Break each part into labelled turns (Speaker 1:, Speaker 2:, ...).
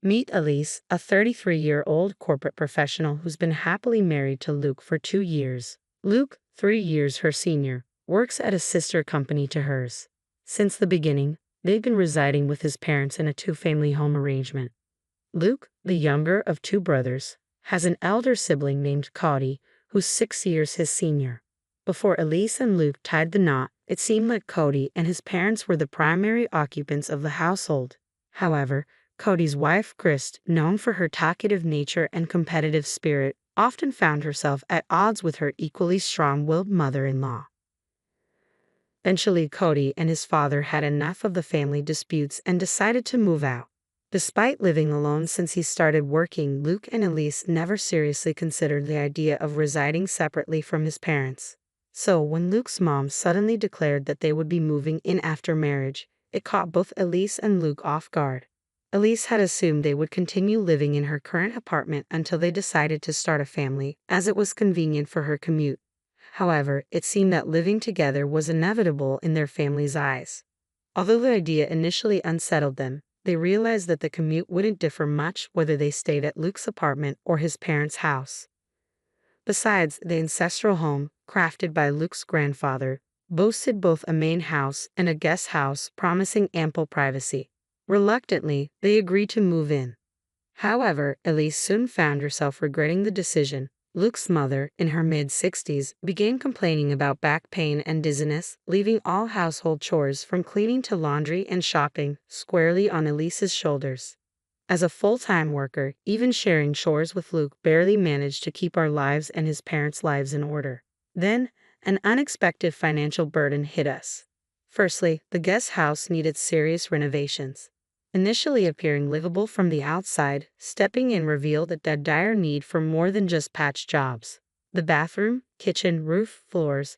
Speaker 1: Meet Elise, a 33-year-old corporate professional who's been happily married to Luke for 2 years. Luke, 3 years her senior, works at a sister company to hers. Since the beginning, they've been residing with his parents in a two-family home arrangement. Luke, the younger of 2 brothers, has an elder sibling named Cody, who's 6 years his senior. Before Elise and Luke tied the knot, it seemed like Cody and his parents were the primary occupants of the household. However, Cody's wife, Krist, known for her talkative nature and competitive spirit, often found herself at odds with her equally strong-willed mother-in-law. Eventually, Cody and his father had enough of the family disputes and decided to move out. Despite living alone since he started working, Luke and Elise never seriously considered the idea of residing separately from his parents. So, when Luke's mom suddenly declared that they would be moving in after marriage, it caught both Elise and Luke off guard. Elise had assumed they would continue living in her current apartment until they decided to start a family, as it was convenient for her commute. However, it seemed that living together was inevitable in their family's eyes. Although the idea initially unsettled them, they realized that the commute wouldn't differ much whether they stayed at Luke's apartment or his parents' house. Besides, the ancestral home, crafted by Luke's grandfather, boasted both a main house and a guest house, promising ample privacy. Reluctantly, they agreed to move in. However, Elise soon found herself regretting the decision. Luke's mother, in her mid-60s, began complaining about back pain and dizziness, leaving all household chores from cleaning to laundry and shopping squarely on Elise's shoulders. As a full-time worker, even sharing chores with Luke barely managed to keep our lives and his parents' lives in order. Then, an unexpected financial burden hit us. Firstly, the guest house needed serious renovations. Initially appearing livable from the outside, stepping in revealed a dire need for more than just patch jobs. The bathroom, kitchen, roof, floors,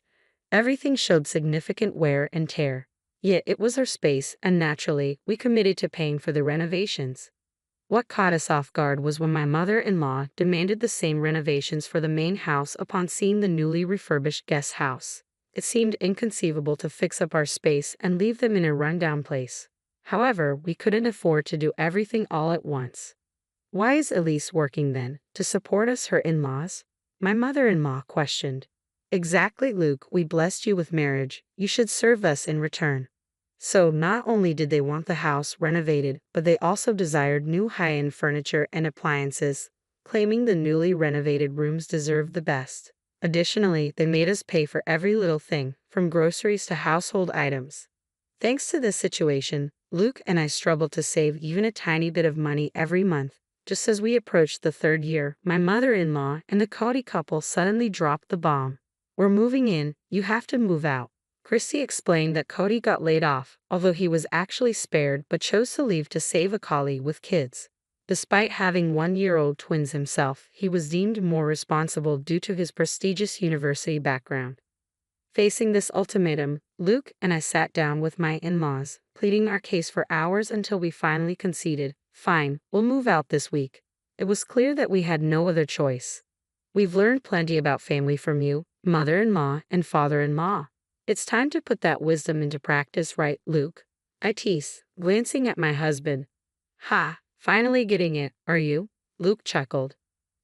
Speaker 1: everything showed significant wear and tear. Yet it was our space, and naturally, we committed to paying for the renovations. What caught us off guard was when my mother-in-law demanded the same renovations for the main house upon seeing the newly refurbished guest house. It seemed inconceivable to fix up our space and leave them in a rundown place. However, we couldn't afford to do everything all at once. Why is Elise working then? To support us, her in-laws? My mother-in-law questioned. Exactly, Luke, we blessed you with marriage. You should serve us in return. So not only did they want the house renovated, but they also desired new high-end furniture and appliances, claiming the newly renovated rooms deserved the best. Additionally, they made us pay for every little thing, from groceries to household items. Thanks to this situation, Luke and I struggled to save even a tiny bit of money every month. Just as we approached the 3rd year, my mother-in-law and the Cody couple suddenly dropped the bomb. We're moving in, you have to move out. Christy explained that Cody got laid off, although he was actually spared but chose to leave to save a colleague with kids. Despite having 1-year-old twins himself, he was deemed more responsible due to his prestigious university background. Facing this ultimatum, Luke and I sat down with my in-laws, pleading our case for hours until we finally conceded, fine, we'll move out this week. It was clear that we had no other choice. We've learned plenty about family from you, mother-in-law and father-in-law. It's time to put that wisdom into practice, right, Luke? I teased, glancing at my husband. Ha, finally getting it, are you? Luke chuckled.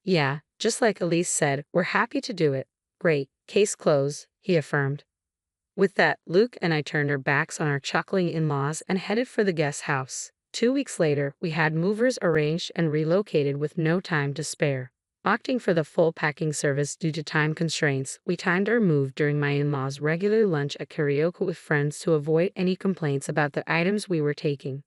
Speaker 1: Yeah, just like Elise said, we're happy to do it. Great, case closed, he affirmed. With that, Luke and I turned our backs on our chuckling in-laws and headed for the guest house. 2 weeks later, we had movers arranged and relocated with no time to spare. Opting for the full packing service due to time constraints, we timed our move during my in-laws' regular lunch at karaoke with friends to avoid any complaints about the items we were taking.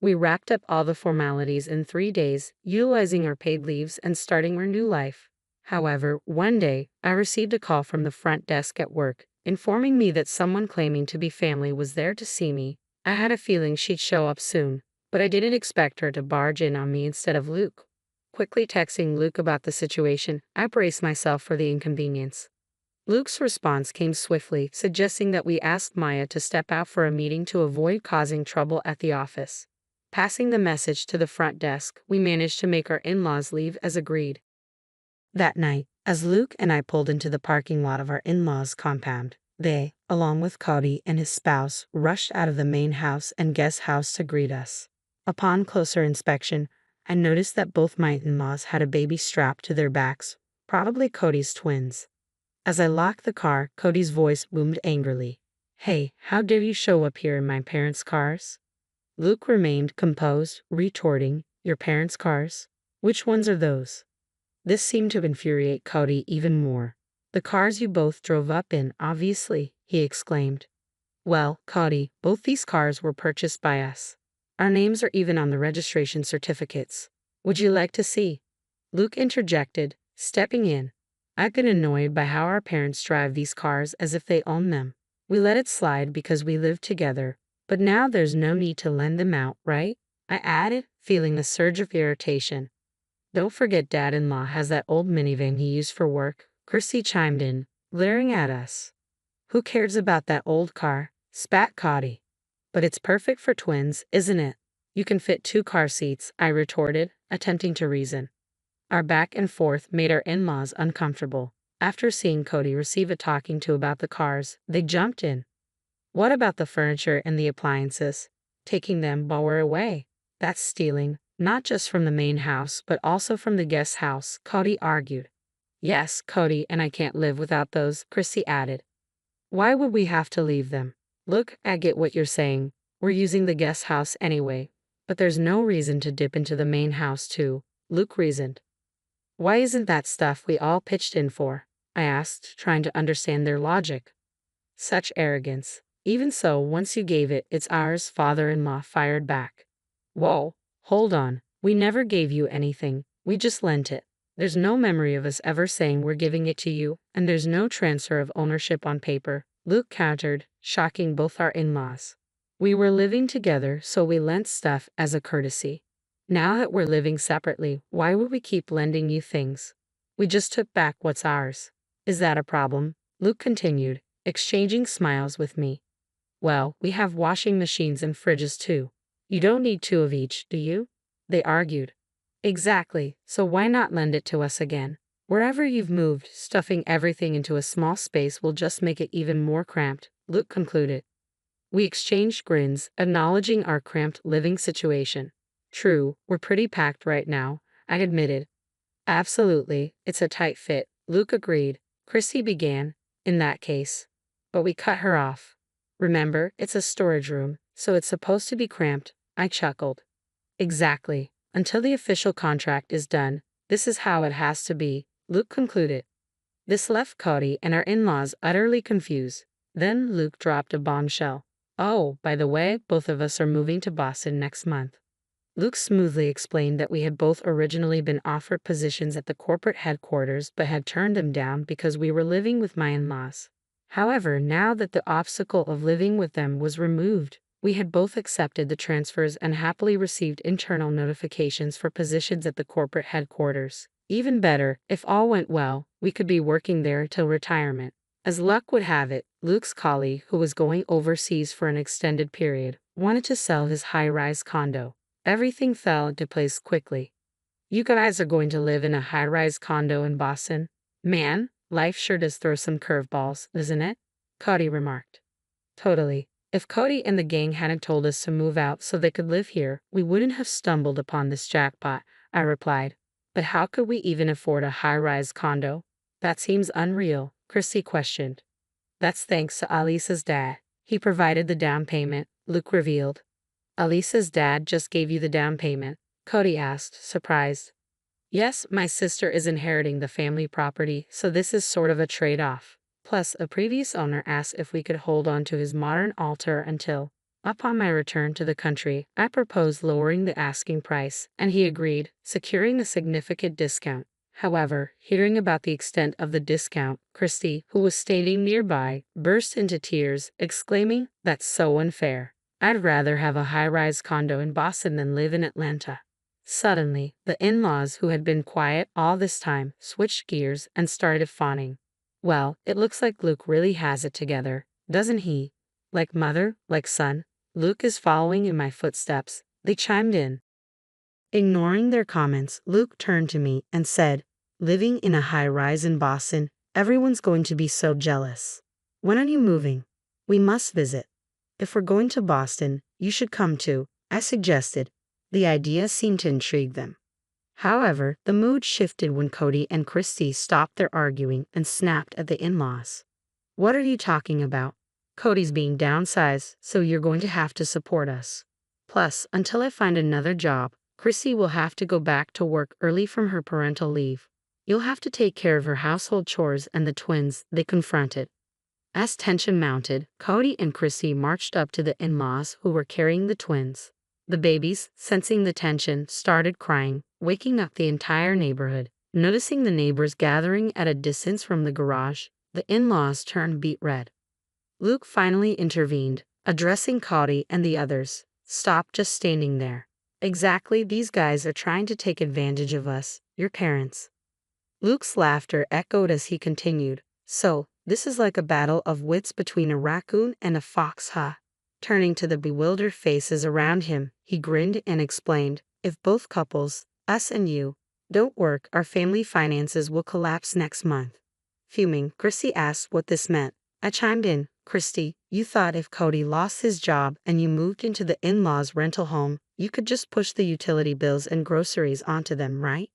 Speaker 1: We wrapped up all the formalities in 3 days, utilizing our paid leaves and starting our new life. However, one day, I received a call from the front desk at work, informing me that someone claiming to be family was there to see me. I had a feeling she'd show up soon, but I didn't expect her to barge in on me instead of Luke. Quickly texting Luke about the situation, I braced myself for the inconvenience. Luke's response came swiftly, suggesting that we ask Maya to step out for a meeting to avoid causing trouble at the office. Passing the message to the front desk, we managed to make our in-laws leave as agreed. That night, as Luke and I pulled into the parking lot of our in-laws' compound, they, along with Cody and his spouse, rushed out of the main house and guest house to greet us. Upon closer inspection, I noticed that both my in-laws had a baby strapped to their backs, probably Cody's twins. As I locked the car, Cody's voice boomed angrily. "Hey, how dare you show up here in my parents' cars?" Luke remained composed, retorting, "Your parents' cars? Which ones are those?" This seemed to infuriate Cody even more. "The cars you both drove up in, obviously," he exclaimed. "Well, Cody, both these cars were purchased by us. Our names are even on the registration certificates. Would you like to see?" Luke interjected, stepping in. "I've been annoyed by how our parents drive these cars as if they own them. We let it slide because we live together, but now there's no need to lend them out, right?" I added, feeling a surge of irritation. "Don't forget Dad-in-law has that old minivan he used for work," Chrissy chimed in, glaring at us. "Who cares about that old car?" spat Cody. "But it's perfect for twins, isn't it? You can fit 2 car seats," I retorted, attempting to reason. Our back and forth made our in-laws uncomfortable. After seeing Cody receive a talking to about the cars, they jumped in. "What about the furniture and the appliances? Taking them while we're away? That's stealing, not just from the main house, but also from the guest house," Cody argued. "Yes, Cody, and I can't live without those," Chrissy added. "Why would we have to leave them? Look, I get what you're saying. We're using the guest house anyway. But there's no reason to dip into the main house too," Luke reasoned. "Why isn't that stuff we all pitched in for?" I asked, trying to understand their logic. Such arrogance. "Even so, once you gave it, it's ours," father-in-law fired back. "Whoa, hold on. We never gave you anything. We just lent it. There's no memory of us ever saying we're giving it to you, and there's no transfer of ownership on paper," Luke countered, shocking both our in-laws. "We were living together, so we lent stuff as a courtesy. Now that we're living separately, why would we keep lending you things? We just took back what's ours. Is that a problem?" Luke continued, exchanging smiles with me. "Well, we have washing machines and fridges too. You don't need 2 of each, do you?" they argued. "Exactly, so why not lend it to us again? Wherever you've moved, stuffing everything into a small space will just make it even more cramped," Luke concluded. We exchanged grins, acknowledging our cramped living situation. "True, we're pretty packed right now," I admitted. "Absolutely, it's a tight fit," Luke agreed. Chrissy began, "In that case." But we cut her off. "Remember, it's a storage room, so it's supposed to be cramped," I chuckled. "Exactly. Until the official contract is done, this is how it has to be," Luke concluded. This left Cody and our in-laws utterly confused. Then Luke dropped a bombshell. "Oh, by the way, both of us are moving to Boston next month." Luke smoothly explained that we had both originally been offered positions at the corporate headquarters but had turned them down because we were living with my in-laws. However, now that the obstacle of living with them was removed, we had both accepted the transfers and happily received internal notifications for positions at the corporate headquarters. Even better, if all went well, we could be working there till retirement. As luck would have it, Luke's colleague, who was going overseas for an extended period, wanted to sell his high-rise condo. Everything fell into place quickly. "You guys are going to live in a high-rise condo in Boston? Man, life sure does throw some curveballs, doesn't it?" Cody remarked. "Totally. If Cody and the gang hadn't told us to move out so they could live here, we wouldn't have stumbled upon this jackpot," I replied. "But how could we even afford a high-rise condo?" "That seems unreal," Chrissy questioned. "That's thanks to Alisa's dad. He provided the down payment," Luke revealed. "Alisa's dad just gave you the down payment?" Cody asked, surprised. "Yes, my sister is inheriting the family property, so this is sort of a trade-off. Plus, a previous owner asked if we could hold on to his modern altar until, upon my return to the country, I proposed lowering the asking price, and he agreed, securing a significant discount. However, hearing about the extent of the discount, Christy, who was standing nearby, burst into tears, exclaiming, "That's so unfair. I'd rather have a high-rise condo in Boston than live in Atlanta." Suddenly, the in-laws, who had been quiet all this time, switched gears and started fawning. "Well, it looks like Luke really has it together, doesn't he? Like mother, like son. Luke is following in my footsteps," they chimed in. Ignoring their comments, Luke turned to me and said, "Living in a high-rise in Boston, everyone's going to be so jealous. When are you moving? We must visit. If we're going to Boston, you should come too," I suggested. The idea seemed to intrigue them. However, the mood shifted when Cody and Christy stopped their arguing and snapped at the in-laws. "What are you talking about? Cody's being downsized, so you're going to have to support us. Plus, until I find another job, Christy will have to go back to work early from her parental leave. You'll have to take care of her household chores and the twins," they confronted. As tension mounted, Cody and Christy marched up to the in-laws who were carrying the twins. The babies, sensing the tension, started crying, waking up the entire neighborhood. Noticing the neighbors gathering at a distance from the garage, the in-laws turned beet red. Luke finally intervened, addressing Cody and the others. "Stop just standing there. Exactly, these guys are trying to take advantage of us, your parents." Luke's laughter echoed as he continued. "So, this is like a battle of wits between a raccoon and a fox, huh?" Turning to the bewildered faces around him, he grinned and explained, "If both couples, us and you, don't work, our family finances will collapse next month." Fuming, Christy asked what this meant. I chimed in, "Christy, you thought if Cody lost his job and you moved into the in-laws' rental home, you could just push the utility bills and groceries onto them, right?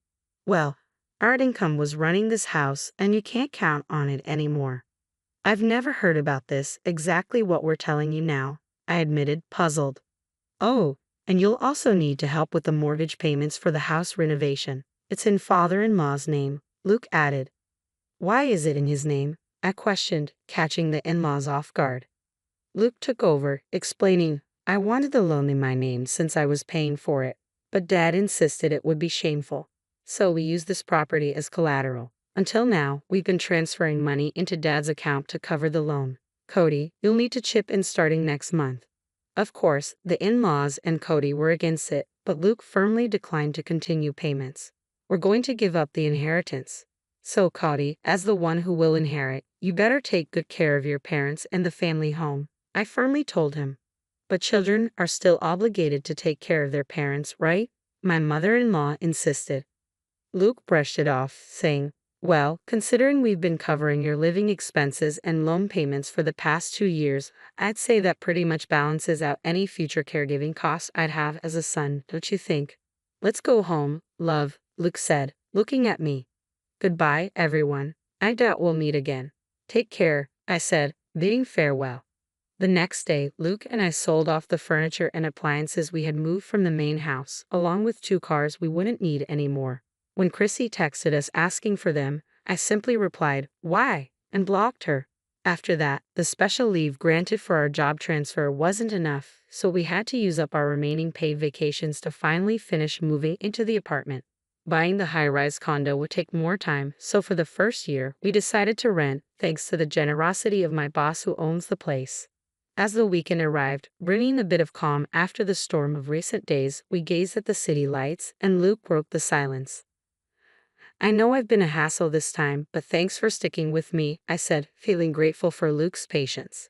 Speaker 1: Well, our income was running this house and you can't count on it anymore." "I've never heard about this, exactly what we're telling you now," I admitted, puzzled. "Oh, and you'll also need to help with the mortgage payments for the house renovation. It's in father-in-law's name," Luke added. "Why is it in his name?" I questioned, catching the in-laws off guard. Luke took over, explaining, "I wanted the loan in my name since I was paying for it, but Dad insisted it would be shameful. So we used this property as collateral. Until now, we've been transferring money into Dad's account to cover the loan. Cody, you'll need to chip in starting next month." Of course, the in-laws and Cody were against it, but Luke firmly declined to continue payments. "We're going to give up the inheritance. So Cody, as the one who will inherit, you better take good care of your parents and the family home," I firmly told him. "But children are still obligated to take care of their parents, right?" my mother-in-law insisted. Luke brushed it off, saying, "Well, considering we've been covering your living expenses and loan payments for the past 2 years, I'd say that pretty much balances out any future caregiving costs I'd have as a son, don't you think?" "Let's go home, love," Luke said, looking at me. "Goodbye, everyone. I doubt we'll meet again." "Take care," I said, bidding farewell. The next day, Luke and I sold off the furniture and appliances we had moved from the main house, along with 2 cars we wouldn't need anymore. When Chrissy texted us asking for them, I simply replied, "Why?" and blocked her. After that, the special leave granted for our job transfer wasn't enough, so we had to use up our remaining paid vacations to finally finish moving into the apartment. Buying the high-rise condo would take more time, so for the first year, we decided to rent, thanks to the generosity of my boss who owns the place. As the weekend arrived, bringing a bit of calm after the storm of recent days, we gazed at the city lights, and Luke broke the silence. "I know I've been a hassle this time, but thanks for sticking with me," I said, feeling grateful for Luke's patience.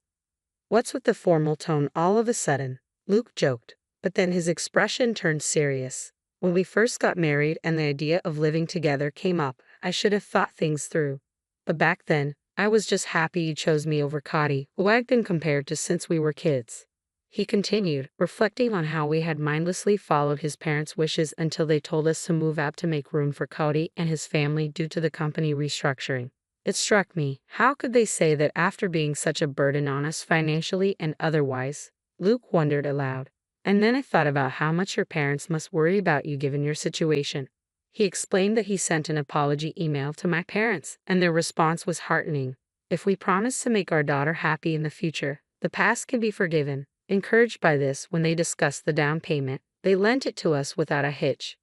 Speaker 1: "What's with the formal tone all of a sudden?" Luke joked, but then his expression turned serious. "When we first got married and the idea of living together came up, I should have thought things through. But back then, I was just happy you chose me over Cody, who I've been compared to since we were kids." He continued, reflecting on how we had mindlessly followed his parents' wishes until they told us to move out to make room for Cody and his family due to the company restructuring. It struck me, how could they say that after being such a burden on us financially and otherwise? Luke wondered aloud. "And then I thought about how much your parents must worry about you given your situation." He explained that he sent an apology email to my parents, and their response was heartening. "If we promise to make our daughter happy in the future, the past can be forgiven." Encouraged by this, when they discussed the down payment, they lent it to us without a hitch.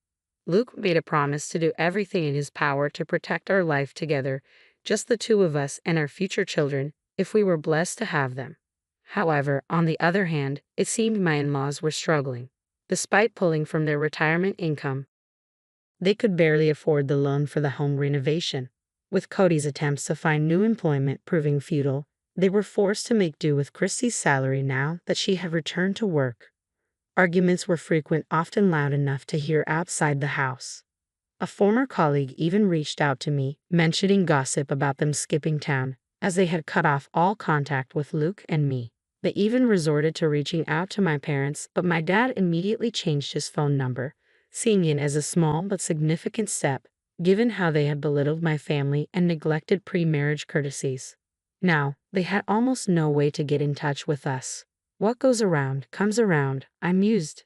Speaker 1: Luke made a promise to do everything in his power to protect our life together, just the 2 of us and our future children, if we were blessed to have them. However, on the other hand, it seemed my in-laws were struggling. Despite pulling from their retirement income, they could barely afford the loan for the home renovation. With Cody's attempts to find new employment proving futile, they were forced to make do with Christy's salary now that she had returned to work. Arguments were frequent, often loud enough to hear outside the house. A former colleague even reached out to me, mentioning gossip about them skipping town, as they had cut off all contact with Luke and me. They even resorted to reaching out to my parents, but my dad immediately changed his phone number, seeing it as a small but significant step, given how they had belittled my family and neglected pre-marriage courtesies. Now, they had almost no way to get in touch with us. What goes around comes around, I mused.